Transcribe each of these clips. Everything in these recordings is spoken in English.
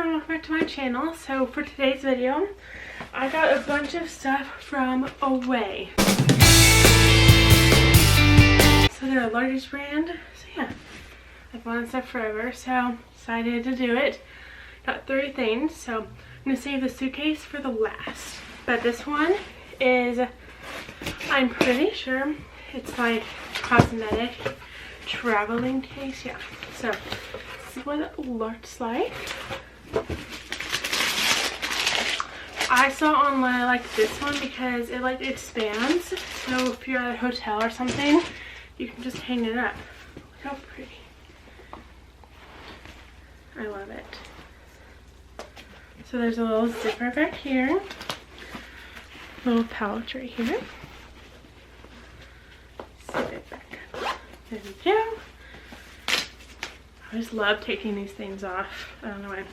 everyone, welcome back to my channel. So for today's video, I got a bunch of stuff from Away. So they're a Luggage brand. So yeah, I've wanted stuff forever, so decided to do it. Got 3 things, so I'm gonna save the suitcase for the last. But this one is, I'm pretty sure it's like Cosmetic traveling case. Yeah, so this is what it looks like. I saw online I like this one because it like expands, so if you're at a hotel or something you can just hang it up. Look how pretty. I love it. So there's a little zipper back here, little pouch right here. Zip it back up. There we go. I just love taking these things off. I don't know why.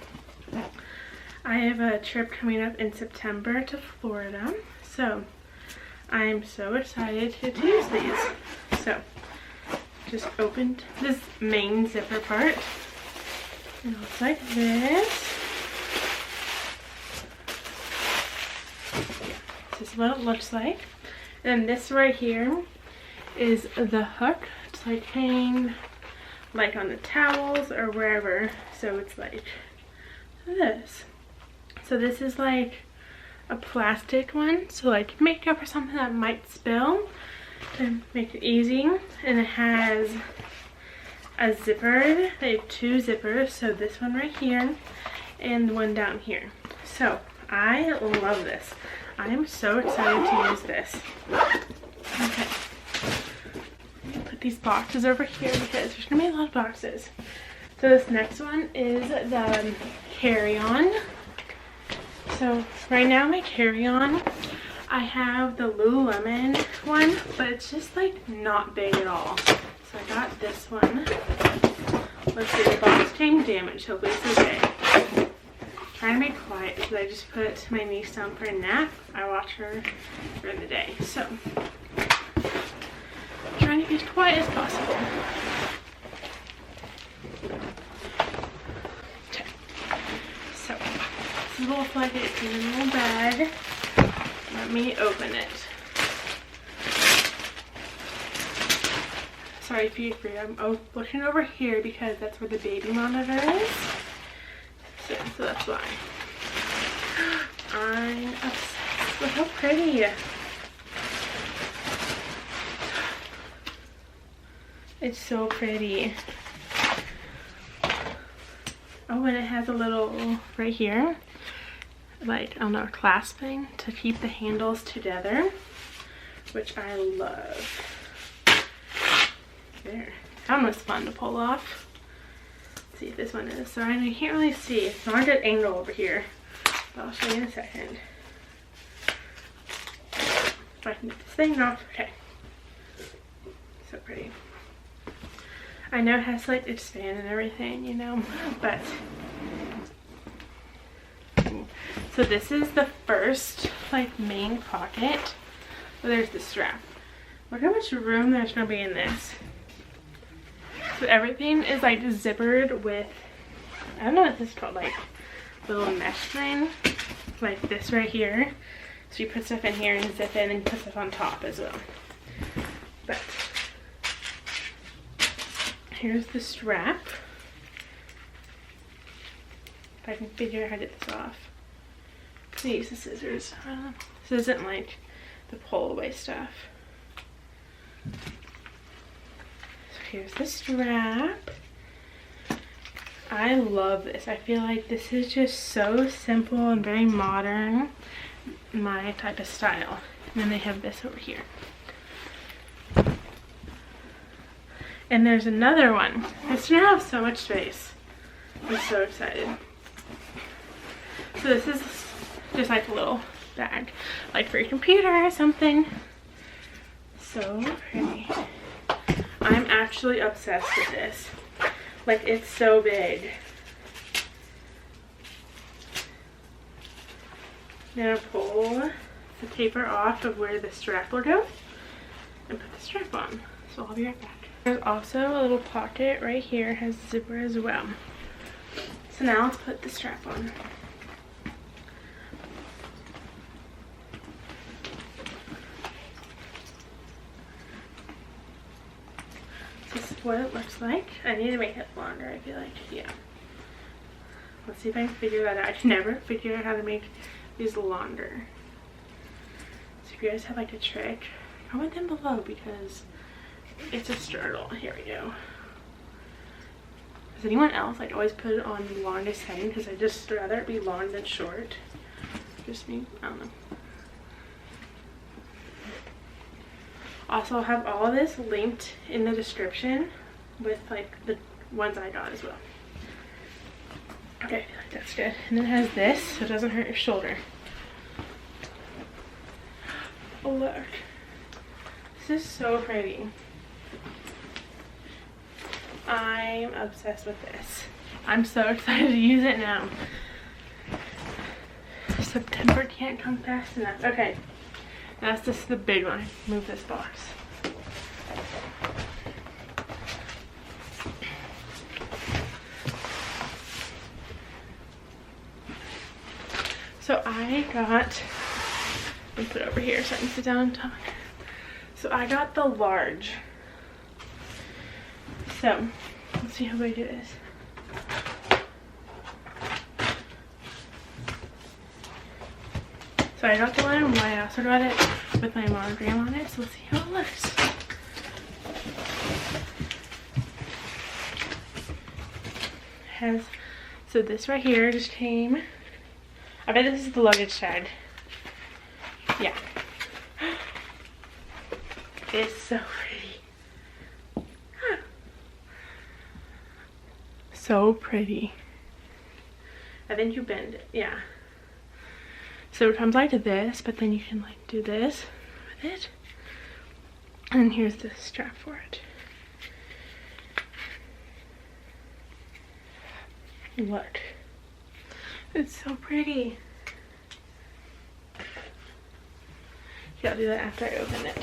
I have a trip coming up in September to Florida, so I'm so excited to use these. So just opened this main zipper part. And it looks like this. This is what it looks like. And this right here is the hook. It's like hanging like on the towels or wherever, so it's like this. So this is like a plastic one, so like makeup or something that might spill, to make it easy. And it has a zipper. They have 2 zippers, so this one right here and the one down here. So I love this. I am so excited to use this. Okay, put these boxes over here because there's gonna be a lot of boxes. So this next one is the carry-on. So right now my carry-on, I have the Lululemon one, but it's just like not big at all. So I got this one. Let's see, the box came damaged, hopefully it's okay. Trying to be quiet because I just put my niece down for a nap. I watch her during the day, so trying to be as quiet as possible. Okay, so this will look like it's in a little bag. Let me open it. Sorry if you hear, I'm looking over here because that's where the baby monitor is. So that's why. I'm obsessed. Look how pretty. It's so pretty. Oh, and it has a little right here, like, I don't know, clasping to keep the handles together, which I love. There. That was fun to pull off. Let's see if this one is. Sorry, I can't really see. It's not a good angle over here, but I'll show you in a second. If I can get this thing off. Okay. So pretty. I know it has to like expand and everything, you know, but so this is the first like main pocket. Oh, there's the strap. Look how much room there's gonna be in this. So everything is like zippered with, I don't know what this is called, like little mesh thing, like this right here. So you put stuff in here and zip it, and then you put stuff on top as well. But here's the strap. If I can figure out how to get this off. I'm gonna use the scissors. This isn't like the pull away stuff. So here's the strap. I love this. I feel like this is just so simple and very modern. My type of style. And then they have this over here. And there's another one. It's gonna have so much space. I'm so excited. So this is just like a little bag, like for your computer or something. So pretty. I'm actually obsessed with this. Like, it's so big. I'm gonna pull the taper off of where the strap will go and put the strap on. So I'll be right back. There's also a little pocket right here, has a zipper as well. So now let's put the strap on. This is what it looks like. I need to make it longer, I feel like. Yeah. Let's see if I can figure that out. I can never figure out how to make these longer. So if you guys have like a trick, comment them below because it's a struggle. Here we go. Does anyone else like always put it on the longest setting? Because I just rather it be long than short. Just me, I don't know. Also, I'll have all of this linked in the description with like the ones I got as well. Okay, I feel like that's good. And then it has this so it doesn't hurt your shoulder. Oh look. This is so pretty. I'm obsessed with this. I'm so excited to use it now. September can't come fast enough. Okay, that's just the big one. Move this box. So I got, let me put it over here so I can sit down and talk. So I got the large. So let's see how big it is. So I got the one in white. I also got it with my monogram on it. So let's see how it looks. Has, so this right here just came. I bet this is the luggage tag. Yeah. It's so pretty. So pretty. I think you bend it. Yeah. So it comes like this, but then you can like do this with it. And then here's the strap for it. Look. It's so pretty. Yeah, I'll do that after I open it.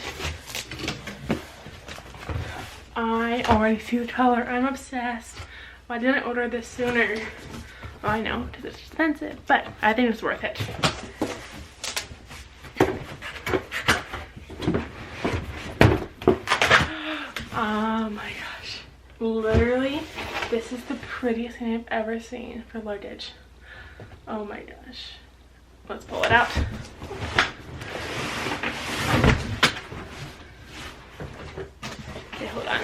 I already see the color. I'm obsessed. Why didn't I order this sooner? Well, I know, because it's expensive, but I think it's worth it. Oh my gosh. Literally, this is the prettiest thing I've ever seen for luggage. Oh my gosh. Let's pull it out. Okay, hold on.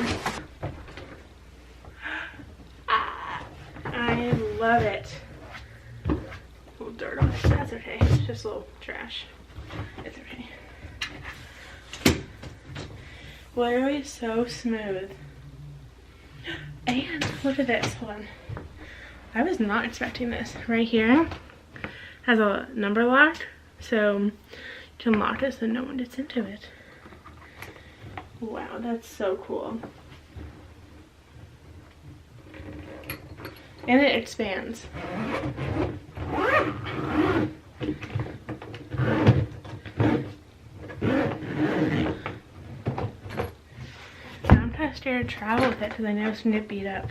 I love it. A little dirt on it, that's okay. It's just a little trash. It's okay. Literally so smooth. And look at this, hold on. I was not expecting this. Right here has a number lock, so you can lock it so no one gets into it. Wow, that's so cool. And it expands. I'm kind of scared to travel with it because I know it's going to get beat up.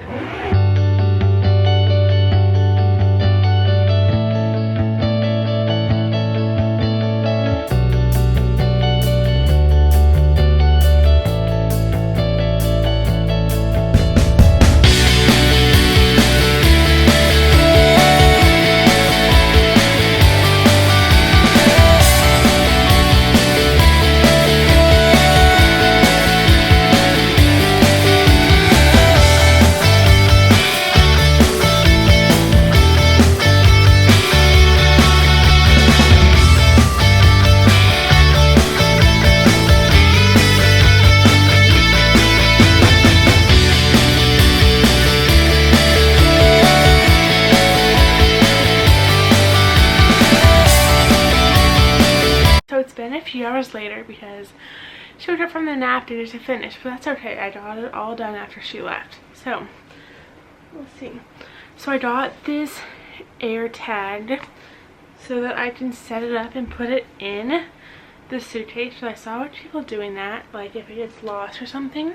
A few hours later because she woke up from the nap and to finish, but that's okay. I got it all done after she left. So let's see. So I got this air tag so that I can set it up and put it in the suitcase. So I saw people doing that, like if it gets lost or something,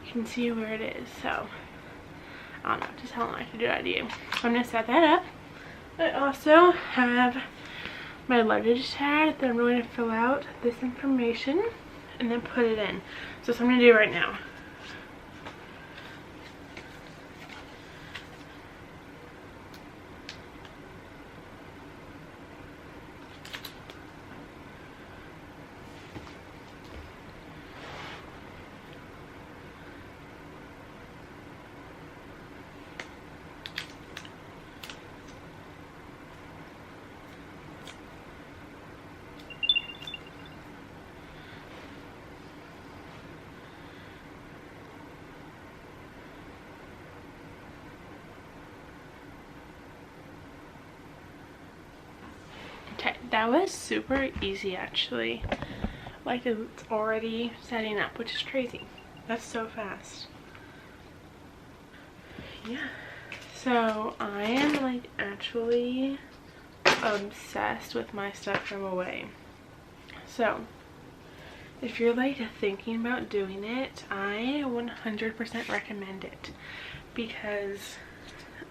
you can see where it is. So I don't know, just how I can do that idea. So I'm gonna set that up. I also have my luggage tag that I'm going to fill out this information and then put it in. So that's what I'm gonna do right now. Okay, that was super easy actually. Like it's already setting up, which is crazy. That's so fast. Yeah. So I am like actually obsessed with my stuff from away. So if you're like thinking about doing it, I 100% recommend it because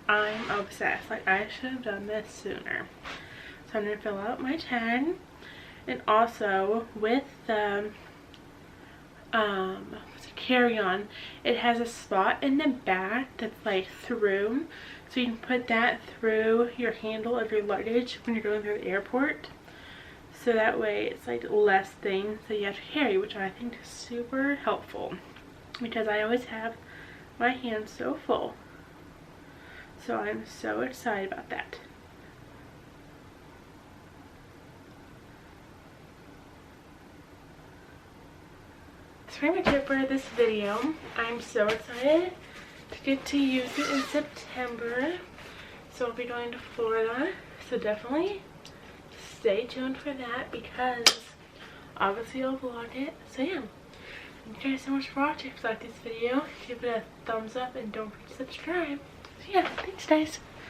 I'm obsessed. Like I should have done this sooner. So I'm going to fill out my tag, and also with the carry-on, it has a spot in the back that's like through, so you can put that through your handle of your luggage when you're going through the airport, so that way it's like less things that you have to carry, which I think is super helpful because I always have my hands so full. So I'm so excited about that. That's pretty much it for this video. I'm so excited to get to use it in September. So I'll be going to Florida. So definitely stay tuned for that because obviously I'll vlog it. So yeah. Thank you guys so much for watching. If you like this video, give it a thumbs up and don't forget to subscribe. So yeah, thanks guys.